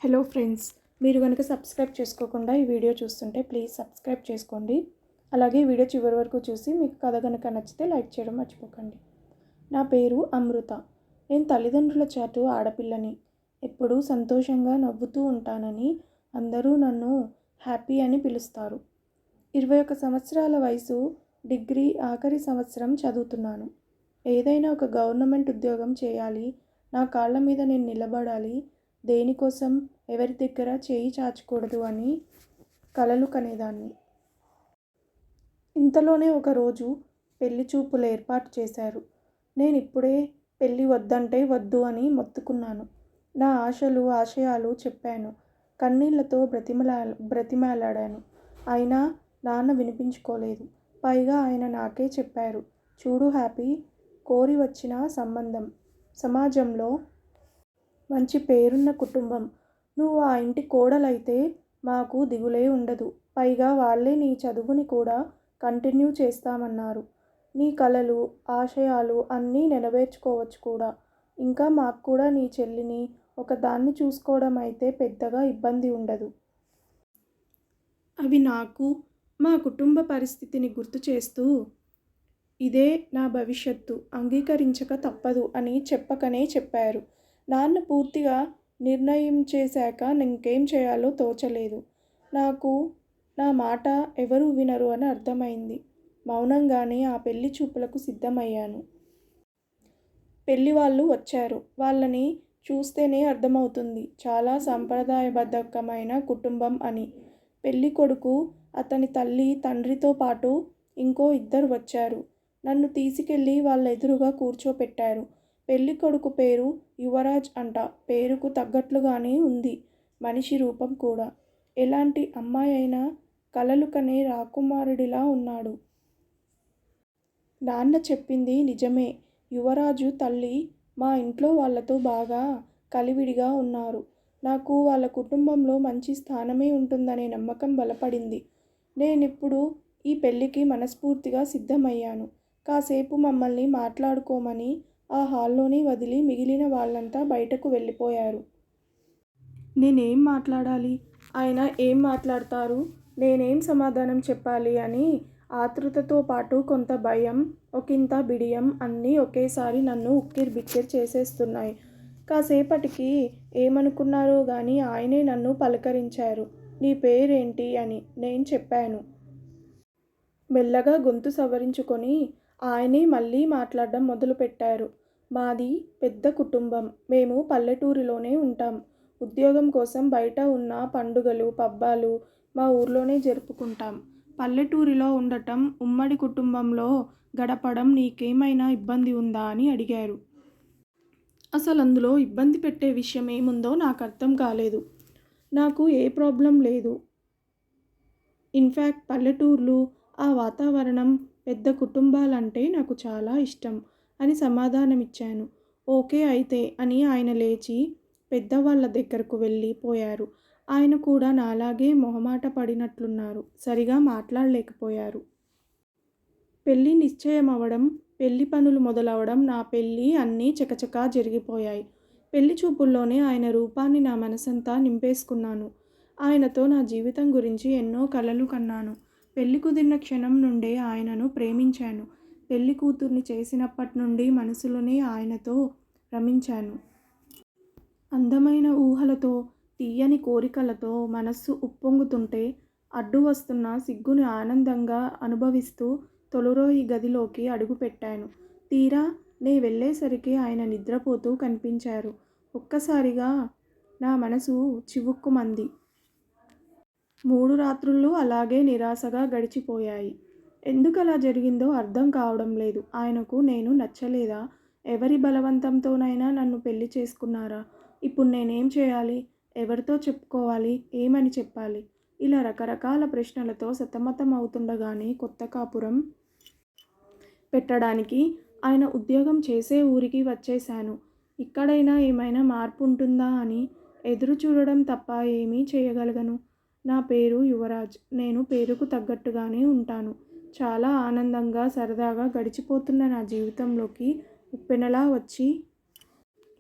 Hello friends, మీరు కనుక subscribe చేసుకోకుండా ఈ వీడియో చూస్తుంటే ప్లీజ్ సబ్స్క్రైబ్ చేసుకోండి. అలాగే ఈ వీడియో చివరి వరకు చూసి మీకు కథ కనుక నచ్చితే లైక్ చేయడం మర్చిపోకండి. నా పేరు అమృత. నేను తల్లిదండ్రుల చాటు ఆడపిల్లని. ఎప్పుడూ సంతోషంగా నవ్వుతూ ఉంటానని అందరూ నన్ను హ్యాపీ అని పిలుస్తారు. 21 సంవత్సరాల వయసు, డిగ్రీ ఆఖరి సంవత్సరం చదువుతున్నాను. ఏదైనా ఒక గవర్నమెంట్ ఉద్యోగం చేయాలి, నా కాళ్ళ మీద నేను నిలబడాలి, దేనికోసం ఎవరి దగ్గర చేయి చాచకూడదు అని కలలు కనేదాన్ని. ఇంతలోనే ఒకరోజు పెళ్లి చూపులు ఏర్పాటు చేశారు. నేను ఇప్పుడే పెళ్ళి వద్దంటే వద్దు అని మొత్తుకున్నాను. నా ఆశలు ఆశయాలు చెప్పాను. కన్నీళ్లతో బ్రతిమాలాడాను. అయినా నాన్న వినిపించుకోలేదు. పైగా ఆయన నాకే చెప్పారు, చూడు హ్యాపీ, కోరి వచ్చిన సంబంధం, సమాజంలో మంచి పేరున్న కుటుంబం, నువ్వు ఆ ఇంటి కోడలైతే మాకు దిగులే ఉండదు. పైగా వాళ్ళే నీ చదువుని కూడా కంటిన్యూ చేస్తామన్నారు. నీ కలలు ఆశయాలు అన్నీ నెరవేర్చుకోవచ్చు కూడా. ఇంకా మాకు కూడా నీ చెల్లిని ఒకదాన్ని చూసుకోవడం అయితే పెద్దగా ఇబ్బంది ఉండదు. అవి నాకు మా కుటుంబ పరిస్థితిని గుర్తు చేస్తూ, ఇదే నా భవిష్యత్తు, అంగీకరించక తప్పదు అని చెప్పకనే చెప్పారు. నాన్న పూర్తిగా నిర్ణయం చేశాక ఇంకేం చేయాలో తోచలేదు. నాకు నా మాట ఎవరూ వినరు అని అర్థమైంది. మౌనంగానే ఆ పెళ్లి చూపులకు సిద్ధమయ్యాను. పెళ్లి వాళ్ళు వచ్చారు. వాళ్ళని చూస్తేనే అర్థమవుతుంది చాలా సాంప్రదాయబద్ధమైన కుటుంబం అని. పెళ్లి కొడుకు, అతని తల్లి తండ్రితో పాటు ఇంకో ఇద్దరు వచ్చారు. నన్ను తీసుకెళ్ళి వాళ్ళ ఎదురుగా కూర్చోపెట్టారు. పెళ్లి కొడుకు పేరు యువరాజ్ అంట. పేరుకు తగ్గట్లుగానే ఉంది మనిషి రూపం కూడా. ఎలాంటి అమ్మాయి అయినా కలలు కనే రాకుమారుడిలా ఉన్నాడు. నాన్న చెప్పింది నిజమే. యువరాజు తల్లి మా ఇంట్లో వాళ్ళతో బాగా కలివిడిగా ఉన్నారు. నాకు వాళ్ళ కుటుంబంలో మంచి స్థానమే ఉంటుందనే నమ్మకం బలపడింది. నేనిప్పుడు ఈ పెళ్ళికి మనస్ఫూర్తిగా సిద్ధమయ్యాను. కాసేపు మమ్మల్ని మాట్లాడుకోమని ఆ హాల్లోనే వదిలి మిగిలిన వాళ్ళంతా బయటకు వెళ్ళిపోయారు. నేనేం మాట్లాడాలి, ఆయన ఏం మాట్లాడతారు, నేనేం సమాధానం చెప్పాలి అని ఆతృతతో పాటు కొంత భయం, ఒకంత బిడియం అన్నీ ఒకేసారి నన్ను ఉక్కిరిబిక్కిరి చేసేస్తున్నాయి. కాసేపటికి ఏమనుకున్నారో గాని ఆయనే నన్ను పలకరించారు. నీ పేరేంటి అని నేను చెప్పాను. మెల్లగా గొంతు సవరించుకొని ఆయనే మళ్ళీ మాట్లాడడం మొదలుపెట్టారు. మాది పెద్ద కుటుంబం. మేము పల్లెటూరిలోనే ఉంటాం. ఉద్యోగం కోసం బయట ఉన్న పండుగలు పబ్బాలు మా ఊర్లోనే జరుపుకుంటాం. పల్లెటూరిలో ఉండటం, ఉమ్మడి కుటుంబంలో గడపడం నీకేమైనా ఇబ్బంది ఉందా అని అడిగారు. అసలు అందులో ఇబ్బంది పెట్టే విషయం ఏముందో నాకు అర్థం కాలేదు. నాకు ఏ ప్రాబ్లం లేదు. ఇన్ఫ్యాక్ట్ పల్లెటూర్లు, ఆ వాతావరణం, పెద్ద కుటుంబాలంటే నాకు చాలా ఇష్టం అని సమాధానమిచ్చాను. ఓకే అయితే అని ఆయన లేచి పెద్దవాళ్ళ దగ్గరకు వెళ్ళిపోయారు. ఆయన కూడా నాలాగే మొహమాట పడినట్లున్నారు. సరిగా మాట్లాడలేకపోయారు. పెళ్ళి నిశ్చయమవడం, పెళ్లి పనులు మొదలవడం, నా పెళ్ళి అన్నీ చకచకా జరిగిపోయాయి. పెళ్లి చూపుల్లోనే ఆయన రూపాన్ని నా మనసంతా నింపేసుకున్నాను. ఆయనతో నా జీవితం గురించి ఎన్నో కలలు కన్నాను. పెళ్లి కుదిరిన క్షణం నుండే ఆయనను ప్రేమించాను. పెళ్లి కూతుర్ని చేసినప్పటి నుండి మనసులోనే ఆయనతో రమించాను. అందమైన ఊహలతో, తీయని కోరికలతో మనస్సు ఉప్పొంగుతుంటే అడ్డు వస్తున్న సిగ్గుని ఆనందంగా అనుభవిస్తూ తొలిరోయి గదిలోకి అడుగుపెట్టాను. తీరా నే వెళ్ళేసరికి ఆయన నిద్రపోతూ కనిపించారు. ఒక్కసారిగా నా మనసు చివుక్కుమంది. 3 రాత్రుళ్ళు అలాగే నిరాశగా గడిచిపోయాయి. ఎందుకలా జరిగిందో అర్థం కావడం లేదు. ఆయనకు నేను నచ్చలేదా? ఎవరి బలవంతంతోనైనా నన్ను పెళ్లి చేసుకున్నారా? ఇప్పుడు నేనేం చేయాలి? ఎవరితో చెప్పుకోవాలి? ఏమని చెప్పాలి? ఇలా రకరకాల ప్రశ్నలతో సతమతం అవుతుండగానే కొత్త కాపురం పెట్టడానికి ఆయన ఉద్యోగం చేసే ఊరికి వచ్చేశాను. ఇక్కడైనా ఏమైనా మార్పు ఉంటుందా అని ఎదురు చూడడం తప్ప ఏమీ చేయగలను. నా పేరు యువరాజ్. నేను పేరుకు తగ్గట్టుగానే ఉంటాను. చాలా ఆనందంగా సరదాగా గడిచిపోతున్న నా జీవితంలోకి ఉప్పెనలా వచ్చి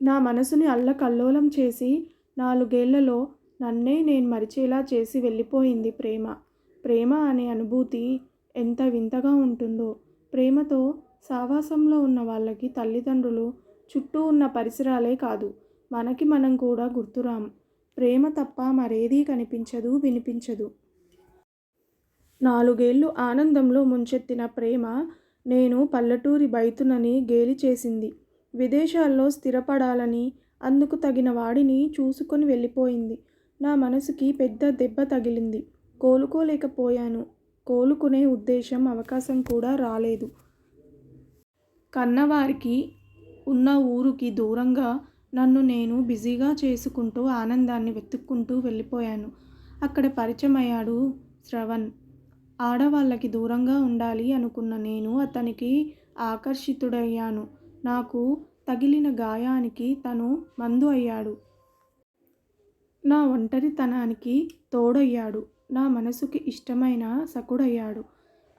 నా మనసుని అల్లకల్లోలం చేసి 4 ఏళ్లలో నన్నే నేను మరిచేలా చేసి వెళ్ళిపోయింది ప్రేమ. ప్రేమ అనే అనుభూతి ఎంత వింతగా ఉంటుందో. ప్రేమతో సావాసంలో ఉన్న వాళ్ళకి తల్లిదండ్రులు, చుట్టూ ఉన్న పరిసరాలే కాదు, మనకి మనం కూడా గుర్తురాం. ప్రేమ తప్ప మరేదీ కనిపించదు, వినిపించదు. 4 ఏళ్లు ఆనందంలో ముంచెత్తిన ప్రేమ నేను పల్లెటూరి బైతునని గేలి చేసింది. విదేశాల్లో స్థిరపడాలని, అందుకు తగిన వాడిని చూసుకొని వెళ్ళిపోయింది. నా మనసుకి పెద్ద దెబ్బ తగిలింది. కోలుకోలేకపోయాను. కోలుకునే ఉద్దేశం, అవకాశం కూడా రాలేదు. కన్నవారికి, ఉన్న ఊరుకి దూరంగా నన్ను నేను బిజీగా చేసుకుంటూ ఆనందాన్ని వెతుక్కుంటూ వెళ్ళిపోయాను. అక్కడ పరిచయమయ్యాడు శ్రవణ్. ఆడవాళ్ళకి దూరంగా ఉండాలి అనుకున్న నేను అతనికి ఆకర్షితుడయ్యాను. నాకు తగిలిన గాయానికి తను మందు అయ్యాడు. నా ఒంటరితనానికి తోడయ్యాడు. నా మనసుకి ఇష్టమైన సఖుడయ్యాడు.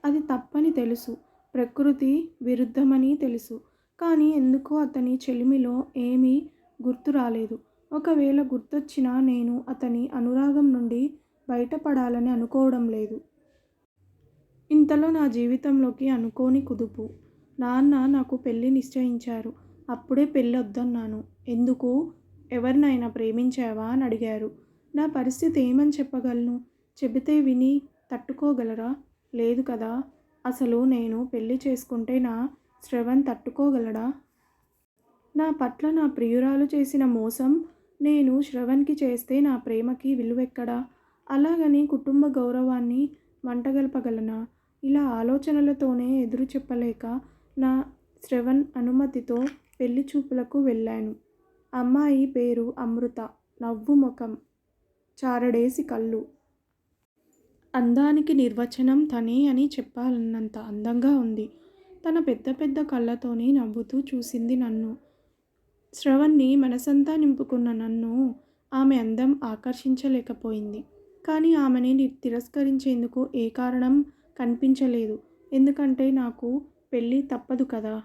అది తప్పని తెలుసు. ప్రకృతి విరుద్ధమని తెలుసు. కానీ ఎందుకో అతని చెలిమిలో ఏమీ గుర్తు రాలేదు. ఒకవేళ గుర్తొచ్చినా నేను అతని అనురాగం నుండి బయటపడాలని అనుకోవడం లేదు. ఇంతలో నా జీవితంలోకి అనుకోని కుదుపు. నాన్న నాకు పెళ్లి నిశ్చయించారు. అప్పుడే పెళ్ళొద్దన్నాను. ఎందుకు? ఎవరినైనా ప్రేమించావా అని అడిగారు. నా పరిస్థితి ఏమని చెప్పగలను? చెబితే విని తట్టుకోగలరా? లేదు కదా. అసలు నేను పెళ్లి చేసుకుంటే నా శ్రవణ్ తట్టుకోగలడా? నా పట్ల నా ప్రియురాలు చేసిన మోసం నేను శ్రవణ్కి చేస్తే నా ప్రేమకి విలువెక్కడా? అలాగని కుటుంబ గౌరవాన్ని మంటగల్పగలనా? ఇలా ఆలోచనలతోనే ఎదురు చెప్పలేక నా శ్రవణ్ అనుమతితో పెళ్లి చూపులకు వెళ్ళాను. అమ్మాయి పేరు అమృత. నవ్వు ముఖం, చారడేసి కళ్ళు. అందానికి నిర్వచనం తనే అని చెప్పాలన్నంత అందంగా ఉంది. తన పెద్ద పెద్ద కళ్ళతోనే నవ్వుతూ చూసింది నన్ను. శ్రవణ్ని మనసంతా నింపుకున్న నన్ను ఆమె అందం ఆకర్షించలేకపోయింది. కానీ ఆమెని తిరస్కరించేందుకు ఏ కారణం కనిపించలేదు. ఎందుకంటే నాకు పెళ్ళి తప్పదు కదా.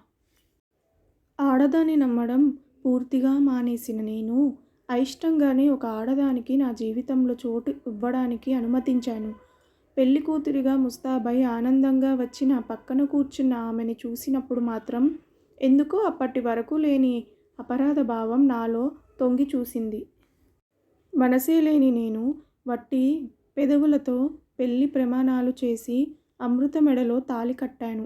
ఆడదాన్ని నమ్మడం పూర్తిగా మానేసిన నేను అయిష్టంగానే ఒక ఆడదానికి నా జీవితంలో చోటు ఇవ్వడానికి అనుమతించాను. పెళ్లి కూతురిగా ముస్తాబై ఆనందంగా వచ్చి నా పక్కన కూర్చున్న ఆమెని చూసినప్పుడు మాత్రం ఎందుకో అప్పటి వరకు లేని అపరాధ భావం నాలో తొంగి చూసింది. మనసే లేని నేను వట్టి పెదవులతో పెళ్లి ప్రమాణాలు చేసి అమృత మెడలో తాళి కట్టాను.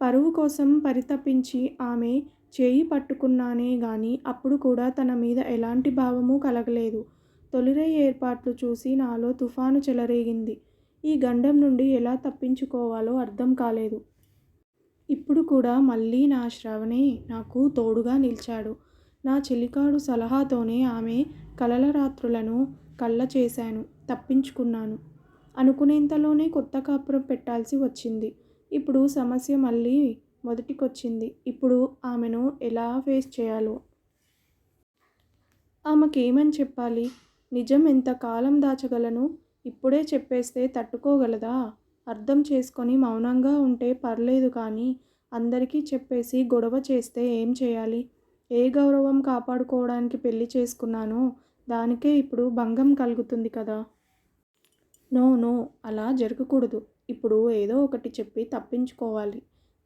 పరువు కోసం పరితపించి ఆమె చేయి పట్టుకున్నానే గాని అప్పుడు కూడా తన మీద ఎలాంటి భావమూ కలగలేదు. తొలిరై ఏర్పాట్లు చూసి నాలో తుఫాను చెలరేగింది. ఈ గండం నుండి ఎలా తప్పించుకోవాలో అర్థం కాలేదు. ఇప్పుడు కూడా మళ్ళీ నా శ్రవణే నాకు తోడుగా నిలిచాడు. నా చెలికాడు సలహాతోనే ఆమె కలల రాత్రులను కళ్ళ చేశాను. తప్పించుకున్నాను. అనుకునేంతలోనే కొత్త కాపురం పెట్టాల్సి వచ్చింది. ఇప్పుడు సమస్య మళ్ళీ మొదటికొచ్చింది. ఇప్పుడు ఆమెను ఎలా ఫేస్ చేయాలో? ఆమెకేమని చెప్పాలి? నిజం ఎంతకాలం దాచగలను? ఇప్పుడే చెప్పేస్తే తట్టుకోగలదా? అర్థం చేసుకొని మౌనంగా ఉంటే పర్లేదు కానీ అందరికీ చెప్పేసి గొడవ చేస్తే ఏం చేయాలి? ఏ గౌరవం కాపాడుకోవడానికి పెళ్లి చేసుకున్నానో దానికే ఇప్పుడు భంగం కలుగుతుంది కదా. నో నో, అలా జరగకూడదు. ఇప్పుడు ఏదో ఒకటి చెప్పి తప్పించుకోవాలి.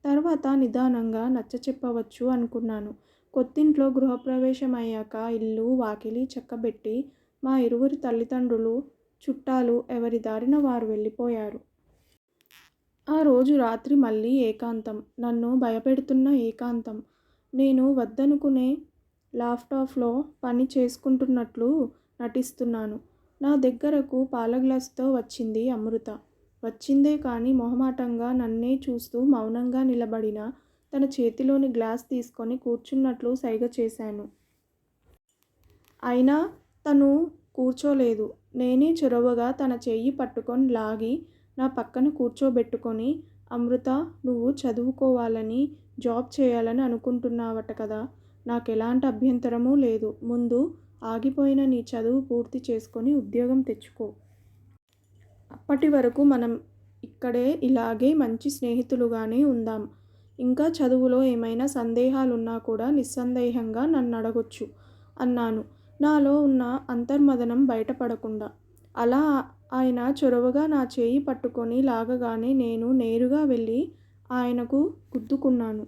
తర్వాత నిదానంగా నచ్చచెప్పవచ్చు అనుకున్నాను. కొత్తింట్లో గృహప్రవేశం అయ్యాక ఇల్లు వాకిలి చక్కబెట్టి మా ఇరువురి తల్లిదండ్రులు, చుట్టాలు ఎవరి దారిన వారు వెళ్ళిపోయారు. ఆ రోజు రాత్రి మళ్ళీ ఏకాంతం. నన్ను భయపెడుతున్న ఏకాంతం. నేను వద్దనుకునే ల్యాప్టాప్లో పని చేసుకుంటున్నట్లు నటిస్తున్నాను. నా దగ్గరకు పాల గ్లాసుతో వచ్చింది అమృత. వచ్చిందే కానీ మొహమాటంగా నన్నే చూస్తూ మౌనంగా నిలబడిన తన చేతిలోని గ్లాస్ తీసుకొని కూర్చున్నట్లు సైగ చేశాను. అయినా తను కూర్చోలేదు. నేనే చొరవగా తన చెయ్యి పట్టుకొని లాగి నా పక్కన కూర్చోబెట్టుకొని, అమృత, నువ్వు చదువుకోవాలని, జాబ్ చేయాలని అనుకుంటున్నావట కదా. నాకెలాంటి అభ్యంతరమూ లేదు. ముందు ఆగిపోయిన నీ చదువు పూర్తి చేసుకొని ఉద్యోగం తెచ్చుకో. అప్పటి వరకు మనం ఇక్కడే ఇలాగే మంచి స్నేహితులుగానే ఉందాం. ఇంకా చదువులో ఏమైనా సందేహాలున్నా కూడా నిస్సందేహంగా నన్ను అడగొచ్చు అన్నాను. నాలో ఉన్న అంతర్మదనం బయటపడకుండా. అలా ఆయన చొరవగా నా చేయి పట్టుకొని లాగగానే నేను నేరుగా వెళ్ళి ఆయనకు గుద్దుకున్నాను.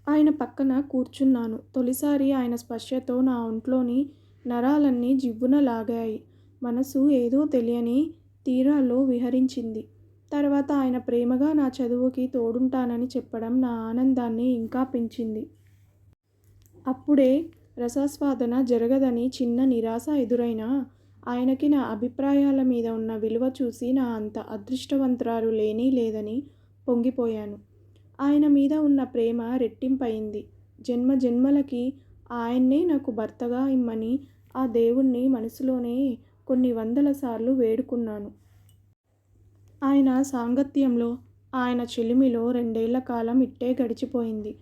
ఆయన పక్కన కూర్చున్నాను. తొలిసారి ఆయన స్పర్శతో నా ఒంట్లోని నరాలన్నీ జివ్వున లాగాయి. మనసు ఏదో తెలియని తీరాల్లో విహరించింది. తర్వాత ఆయన ప్రేమగా నా చదువుకి తోడుంటానని చెప్పడం నా ఆనందాన్ని ఇంకా పెంచింది. అప్పుడే రసాస్వాదన జరగదని చిన్న నిరాశ ఎదురైనా, ఆయనకి నా అభిప్రాయాల మీద ఉన్న విలువ చూసి నా అంత అదృష్టవంతురాలు లేనే లేదని పొంగిపోయాను. ఆయన మీద ఉన్న ప్రేమ రెట్టింపయింది. జన్మ జన్మలకి ఆయన్నే నాకు భర్తగా ఇమ్మని ఆ దేవుణ్ణి మనసులోనే కొన్ని వందల సార్లు వేడుకున్నాను. ఆయన సాంగత్యంలో, ఆయన చెలిమిలో 2 ఏళ్ల కాలం ఇట్టే గడిచిపోయింది.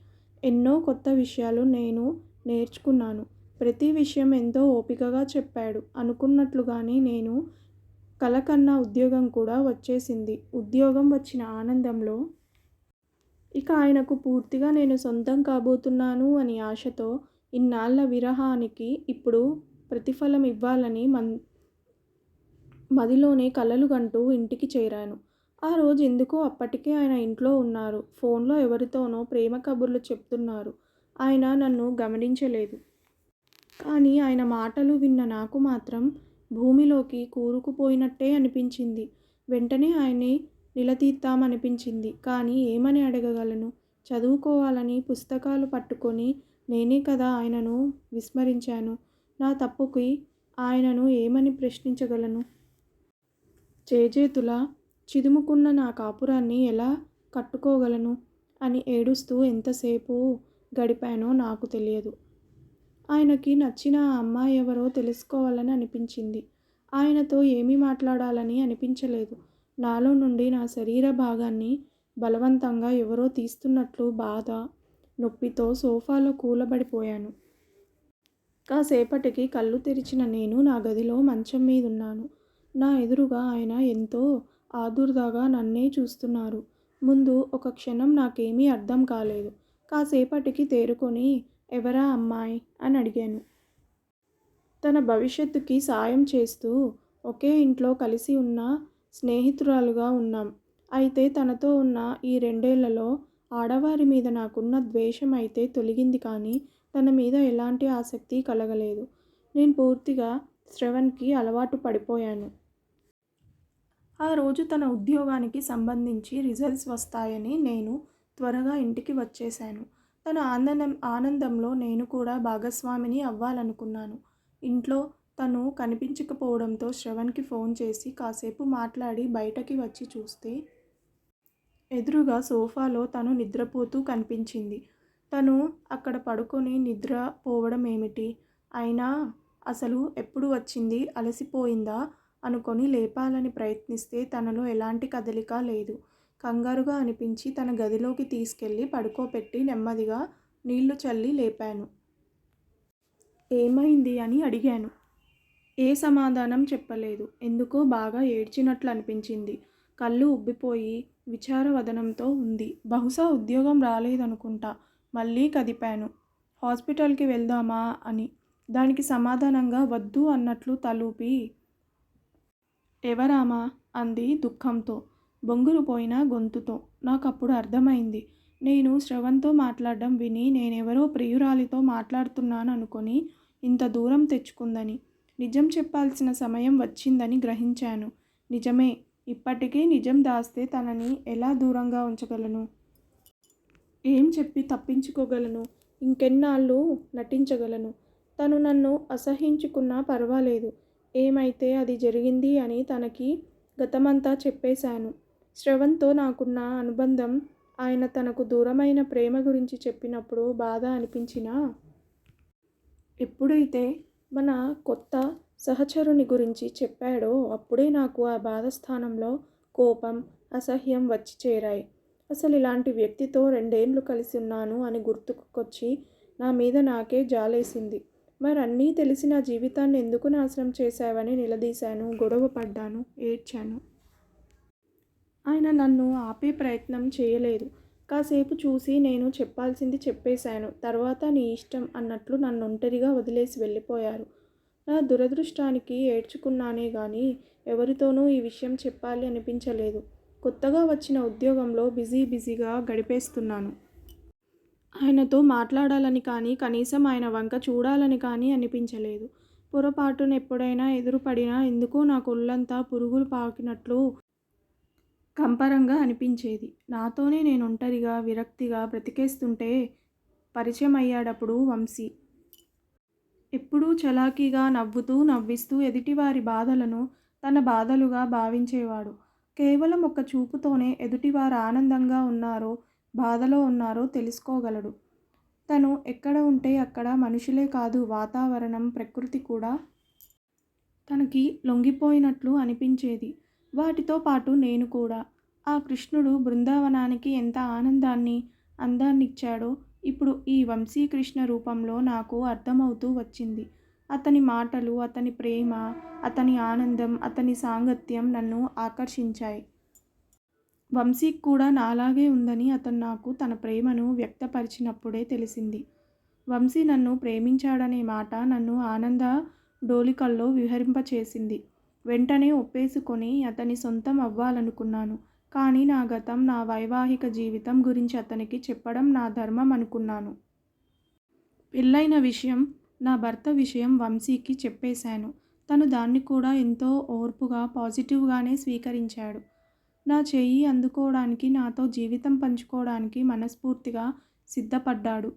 ఎన్నో కొత్త విషయాలు నేను నేర్చుకున్నాను. ప్రతి విషయం ఎంతో ఓపికగా చెప్పాడు. అనుకున్నట్లుగానే నేను కలకన్న ఉద్యోగం కూడా వచ్చేసింది. ఉద్యోగం వచ్చిన ఆనందంలో ఇక ఆయనకు పూర్తిగా నేను సొంతం కాబోతున్నాను అని ఆశతో ఇన్నాళ్ల విరహానికి ఇప్పుడు ప్రతిఫలం ఇవ్వాలని మదిలోనే కలలు కంటూ ఇంటికి చేరాను. ఆ రోజు ఎందుకో అప్పటికే ఆయన ఇంట్లో ఉన్నారు. ఫోన్లో ఎవరితోనో ప్రేమ కబుర్లు చెప్తున్నారు. ఆయన నన్ను గమనించలేదు. కానీ ఆయన మాటలు విన్న నాకు మాత్రం భూమిలోకి కూరుకుపోయినట్టే అనిపించింది. వెంటనే ఆయన్ని నిలదీద్దామనిపించింది. కానీ ఏమని అడగగలను? చదువుకోవాలని పుస్తకాలు పట్టుకొని నేనే కదా ఆయనను విస్మరించాను. నా తప్పుకి ఆయనను ఏమని ప్రశ్నించగలను? చేజేతులా చిదుముకున్న నా కాపురాన్ని ఎలా కట్టుకోగలను అని ఏడుస్తూ ఎంతసేపు గడిపానో నాకు తెలియదు. ఆయనకి నచ్చిన ఆ అమ్మాయి ఎవరో తెలుసుకోవాలని అనిపించింది. ఆయనతో ఏమీ మాట్లాడాలని అనిపించలేదు. నాలో నుండి నా శరీర భాగాన్ని బలవంతంగా ఎవరో తీస్తున్నట్లు బాధ, నొప్పితో సోఫాలో కూలబడిపోయాను. కాసేపటికి కళ్ళు తెరిచిన నేను నా గదిలో మంచం మీదున్నాను. నా ఎదురుగా ఆయన ఎంతో ఆదుర్దాగా నన్నే చూస్తున్నారు. ముందు ఒక క్షణం నాకేమీ అర్థం కాలేదు. కాసేపటికి తేరుకొని ఎవరా అమ్మాయి అని అడిగాను. తన భవిష్యత్తుకి సాయం చేస్తూ ఒకే ఇంట్లో కలిసి ఉన్న స్నేహితురాలుగా ఉన్నాం. అయితే తనతో ఉన్న ఈ 2 ఏళ్లలో ఆడవారి మీద నాకున్న ద్వేషం అయితే తొలగింది కానీ తన మీద ఎలాంటి ఆసక్తి కలగలేదు. నేను పూర్తిగా శ్రవణ్కి అలవాటు పడిపోయాను. ఆ రోజు తన ఉద్యోగానికి సంబంధించి రిజల్ట్స్ వస్తాయని నేను త్వరగా ఇంటికి వచ్చేశాను. తన ఆనందంలో నేను కూడా భాగస్వామిని అవ్వాలనుకున్నాను. ఇంట్లో తను కనిపించకపోవడంతో శ్రవణ్కి ఫోన్ చేసి కాసేపు మాట్లాడి బయటకి వచ్చి చూస్తే ఎదురుగా సోఫాలో తను నిద్రపోతూ కనిపించింది. తను అక్కడ పడుకొని నిద్రపోవడం ఏమిటి? అయినా అసలు ఎప్పుడు వచ్చింది? అలసిపోయిందా అనుకొని లేపాలని ప్రయత్నిస్తే తనలో ఎలాంటి కదలిక లేదు. కంగారుగా అనిపించి తన గదిలోకి తీసుకెళ్ళి పడుకోబెట్టి నెమ్మదిగా నీళ్లు చల్లి లేపాను. ఏమైంది అని అడిగాను. ఏ సమాధానం చెప్పలేదు. ఎందుకో బాగా ఏడ్చినట్లు అనిపించింది. కళ్ళు ఉబ్బిపోయి విచారవదనంతో ఉంది. బహుశా ఉద్యోగం రాలేదనుకుంటా. మళ్ళీ కదిపాను. హాస్పిటల్కి వెళ్దామా అని. దానికి సమాధానంగా వద్దు అన్నట్లు తలూపి ఎవరామా అంది దుఃఖంతో, బొంగురుపోయిన గొంతుతో. నాకప్పుడు అర్థమైంది. నేను శ్రవణ్తో మాట్లాడడం విని నేనెవరో ప్రియురాలితో మాట్లాడుతున్నాననుకొని ఇంత దూరం తెచ్చుకుందని. నిజం చెప్పాల్సిన సమయం వచ్చిందని గ్రహించాను. నిజమే. ఇప్పటికీ నిజం దాస్తే తనని ఎలా దూరంగా ఉంచగలను? ఏం చెప్పి తప్పించుకోగలను? ఇంకెన్నాళ్ళు నటించగలను? తను నన్ను అసహ్యించుకున్నా పర్వాలేదు. ఏమైతే అది జరిగింది అని తనకి గతమంతా చెప్పేశాను. శ్రవణ్తో నాకున్న అనుబంధం, ఆయన తనకు దూరమైన ప్రేమ గురించి చెప్పినప్పుడు బాధ అనిపించినా, ఎప్పుడైతే మన కొత్త సహచరుని గురించి చెప్పాడో అప్పుడే నాకు ఆ బాధ స్థానంలో కోపం, అసహ్యం వచ్చి చేరాయి. అసలు ఇలాంటి వ్యక్తితో 2 ఏళ్లు కలిసి ఉన్నాను అని గుర్తుకొచ్చి నా మీద నాకే జాలేసింది. మరన్నీ తెలిసి నా జీవితాన్ని ఎందుకు నాశనం చేశావని నిలదీశాను, గొడవ పడ్డాను, ఏడ్చాను. ఆయన నన్ను ఆపే ప్రయత్నం చేయలేదు. కాసేపు చూసి నేను చెప్పాల్సింది చెప్పేశాను. తర్వాత నీ ఇష్టం అన్నట్లు నన్నొంటరిగా వదిలేసి వెళ్ళిపోయారు. నా దురదృష్టానికి ఏడ్చుకున్నానే గానీ ఎవరితోనూ ఈ విషయం చెప్పాలి అనిపించలేదు. కొత్తగా వచ్చిన ఉద్యోగంలో బిజీగా గడిపేస్తున్నాను. ఆయనతో మాట్లాడాలని కానీ, కనీసం ఆయన వంక చూడాలని కానీ అనిపించలేదు. పొరపాటున ఎప్పుడైనా ఎదురుపడినా ఎందుకో నాకు ఒళ్ళంతా పురుగులు పాకినట్లు కంపరంగా అనిపించేది. నాతోనే నేనొంటరిగా, విరక్తిగా బ్రతికేస్తుంటే పరిచయం అయ్యాడప్పుడు వంశీ. ఎప్పుడూ చలాకీగా నవ్విస్తూ ఎదుటివారి బాధలను తన బాధలుగా భావించేవాడు. కేవలం ఒక్క చూపుతోనే ఎదుటివారు ఆనందంగా ఉన్నారో, బాధలో ఉన్నారో తెలుసుకోగలడు. తను ఎక్కడ ఉంటే అక్కడ మనుషులే కాదు, వాతావరణం, ప్రకృతి కూడా తనకి లొంగిపోయినట్లు అనిపించేది. వాటితో పాటు నేను కూడా. ఆ కృష్ణుడు బృందావనానికి ఎంత ఆనందాన్ని, అందాన్నిచ్చాడో ఇప్పుడు ఈ వంశీకృష్ణ రూపంలో నాకు అర్థమవుతూ వచ్చింది. అతని మాటలు, అతని ప్రేమ, అతని ఆనందం, అతని సాంగత్యం నన్ను ఆకర్షించాయి. వంశీకి కూడా నాలాగే ఉందని అతను నాకు తన ప్రేమను వ్యక్తపరిచినప్పుడే తెలిసింది. వంశీ నన్ను ప్రేమించాడనే మాట నన్ను ఆనంద డోలికల్లో విహరింపచేసింది. వెంటనే ఒప్పేసుకొని అతని సొంతం అవ్వాలనుకున్నాను. కానీ నా గతం, నా వైవాహిక జీవితం గురించి అతనికి చెప్పడం నా ధర్మం అనుకున్నాను. పెళ్ళైన విషయం, నా భర్త విషయం వంశీకి చెప్పేశాను. తను దాన్ని కూడా ఎంతో ఓర్పుగా, పాజిటివ్గానే స్వీకరించాడు. నా చెయ్యి అందుకోవడానికి, నాతో జీవితం పంచుకోవడానికి మనస్ఫూర్తిగా సిద్ధపడ్డాడు.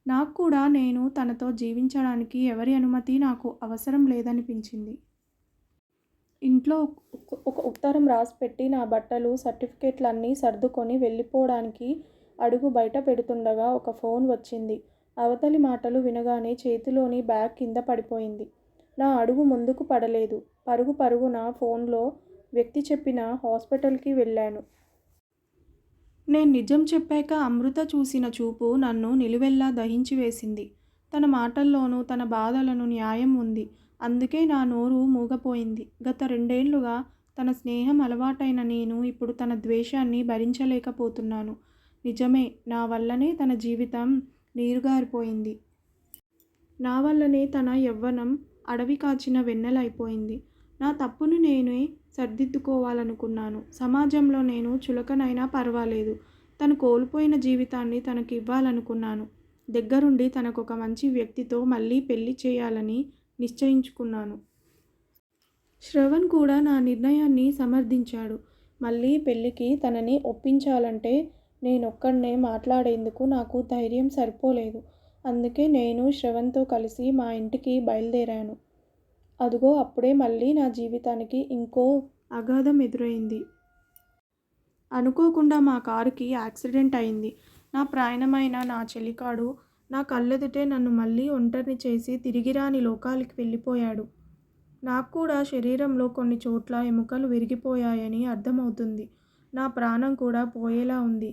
నాకు కూడా నేను తనతో జీవించడానికి ఎవరి అనుమతి నాకు అవసరం లేదనిపించింది. ఇంట్లో ఒక ఉత్తరం రాసిపెట్టి నా బట్టలు, సర్టిఫికేట్లన్నీ సర్దుకొని వెళ్ళిపోవడానికి అడుగు బయట పెడుతుండగా ఒక ఫోన్ వచ్చింది. అవతలి మాటలు వినగానే చేతిలోని బ్యాగ్ కింద పడిపోయింది. నా అడుగు ముందుకు పడలేదు. పరుగున ఫోన్లో వ్యక్తి చెప్పిన హాస్పిటల్కి వెళ్ళాను. నేను నిజం చెప్పాక అమృత చూసిన చూపు నన్ను నిలువెల్లా దహించివేసింది. తన మాటల్లోనూ తన బాధలను న్యాయం ఉంది. అందుకే నా నోరు మూగపోయింది. గత 2 ఏళ్లుగా తన స్నేహం అలవాటైన నేను ఇప్పుడు తన ద్వేషాన్ని భరించలేకపోతున్నాను. నిజమే, నా వల్లనే తన జీవితం నీరుగారిపోయింది. నా వల్లనే తన యవ్వనం అడవి కాచిన వెన్నెలైపోయింది. నా తప్పును నేనే సరిదిద్దుకోవాలనుకున్నాను. సమాజంలో నేను చులకనైనా పర్వాలేదు. తను కోల్పోయిన జీవితాన్ని తనకివ్వాలనుకున్నాను. దగ్గరుండి తనకొక మంచి వ్యక్తితో మళ్ళీ పెళ్లి చేయాలని నిశ్చయించుకున్నాను. శ్రవణ్ కూడా నా నిర్ణయాన్ని సమర్థించాడు. మళ్ళీ పెళ్లికి తనని ఒప్పించాలంటే నేనొక్కడినే మాట్లాడేందుకు నాకు ధైర్యం సరిపోలేదు. అందుకే నేను శ్రవణ్తో కలిసి మా ఇంటికి బయలుదేరాను. అదుగో అప్పుడే మళ్ళీ నా జీవితానికి ఇంకో అగాధం ఎదురైంది. అనుకోకుండా మా కారుకి యాక్సిడెంట్ అయింది. నా ప్రాణమైన నా చెలికాడు నా కళ్ళెదుటే నన్ను మళ్ళీ ఒంటరిని చేసి తిరిగిరాని లోకాలకి వెళ్ళిపోయాడు. నాకు కూడా శరీరంలో కొన్ని చోట్ల ఎముకలు విరిగిపోయాయని అర్థమవుతుంది. నా ప్రాణం కూడా పోయేలా ఉంది.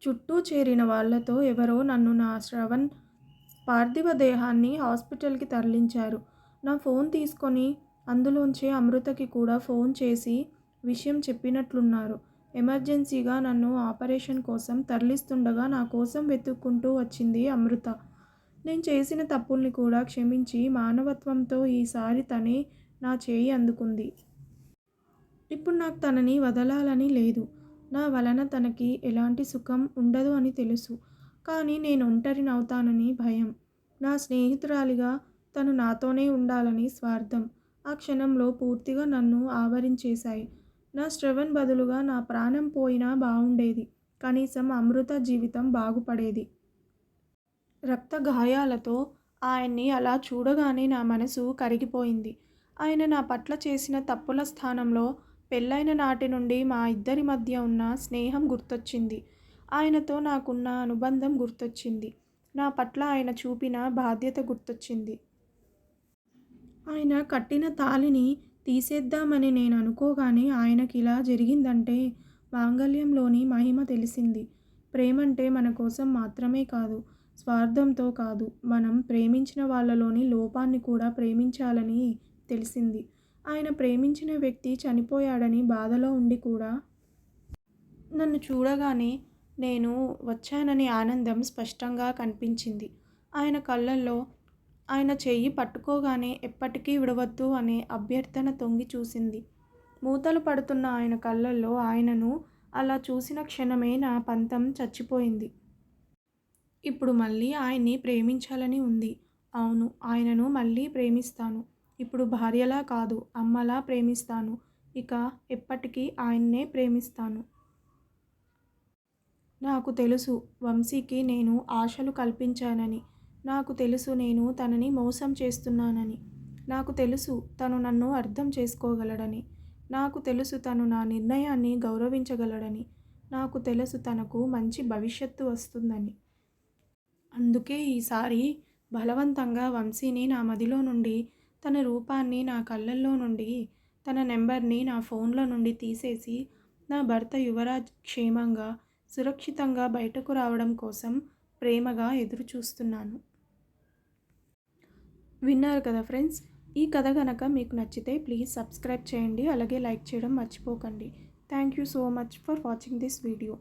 చుట్టూ చేరిన వాళ్లతో ఎవరో నన్ను, నా శ్రవణ్ పార్థివ దేహాన్ని హాస్పిటల్కి తరలించారు. నా ఫోన్ తీసుకొని అందులోంచే అమృతకి కూడా ఫోన్ చేసి విషయం చెప్పినట్లున్నారు. ఎమర్జెన్సీగా నన్ను ఆపరేషన్ కోసం తరలిస్తుండగా నా కోసం వెతుక్కుంటూ వచ్చింది అమృత. నేను చేసిన తప్పుల్ని కూడా క్షమించి మానవత్వంతో ఈసారి తనే నా చేయి అందుకుంది. ఇప్పుడు నాకు తనని వదలాలని లేదు. నా వలన తనకి ఎలాంటి సుఖం ఉండదు అని తెలుసు. కానీ నేను ఒంటరినవుతానని భయం. నా స్నేహితురాలిగా తను నాతోనే ఉండాలని స్వార్థం ఆ క్షణంలో పూర్తిగా నన్ను ఆవరించేశాయి. నా శ్రవణ్ బదులుగా నా ప్రాణం పోయినా బావుండేది. కనీసం అమృత జీవితం బాగుపడేది. రక్త గాయాలతో ఆయన్ని అలా చూడగానే నా మనసు కరిగిపోయింది. ఆయన నా పట్ల చేసిన తప్పుల స్థానంలో పెళ్ళైన నాటి నుండి మా ఇద్దరి మధ్య ఉన్న స్నేహం గుర్తొచ్చింది. ఆయనతో నాకున్న అనుబంధం గుర్తొచ్చింది. నా పట్ల ఆయన చూపిన బాధ్యత గుర్తొచ్చింది. ఆయన కట్టిన తాళిని తీసేద్దామని నేను అనుకోగానే ఆయనకి ఇలా జరిగిందంటే మాంగళ్యంలోని మహిమ తెలిసింది. ప్రేమంటే మన కోసం మాత్రమే కాదు, స్వార్థంతో కాదు, మనం ప్రేమించిన వాళ్ళలోని లోపాన్ని కూడా ప్రేమించాలని తెలిసింది. ఆయన ప్రేమించిన వ్యక్తి చనిపోయాడని బాధలో ఉండి కూడా నన్ను చూడగానే నేను వచ్చానని ఆనందం స్పష్టంగా కనిపించింది. ఆయన కళ్ళల్లో ఆయన చెయ్యి పట్టుకోగానే ఎప్పటికీ విడవద్దు అనే అభ్యర్థన తొంగి చూసింది. మూతలు పడుతున్న ఆయన కళ్ళల్లో ఆయనను అలా చూసిన క్షణమే నా పంతం చచ్చిపోయింది. ఇప్పుడు మళ్ళీ ఆయన్ని ప్రేమించాలని ఉంది. అవును, ఆయనను మళ్ళీ ప్రేమిస్తాను. ఇప్పుడు భార్యలా కాదు, అమ్మలా ప్రేమిస్తాను. ఇక ఎప్పటికీ ఆయన్నే ప్రేమిస్తాను. నాకు తెలుసు వంశీకి నేను ఆశలు కల్పించానని. నాకు తెలుసు నేను తనని మోసం చేస్తున్నానని. నాకు తెలుసు తను నన్ను అర్థం చేసుకోగలడని. నాకు తెలుసు తను నా నిర్ణయాన్ని గౌరవించగలడని. నాకు తెలుసు తనకు మంచి భవిష్యత్తు వస్తుందని. అందుకే ఈసారి బలవంతంగా వంశీని నా మదిలో నుండి, తన రూపాన్ని నా కళ్ళల్లో నుండి, తన నెంబర్ని నా ఫోన్లో నుండి తీసేసి నా భర్త యువరాజ్ క్షేమంగా, సురక్షితంగా బయటకు రావడం కోసం ప్రేమగా ఎదురుచూస్తున్నాను. విన్నారు కదా ఫ్రెండ్స్. ఈ కథ గనక మీకు నచ్చితే ప్లీజ్ సబ్స్క్రైబ్ చేయండి. అలాగే లైక్ చేయడం మర్చిపోకండి. Thank you so much for watching this video.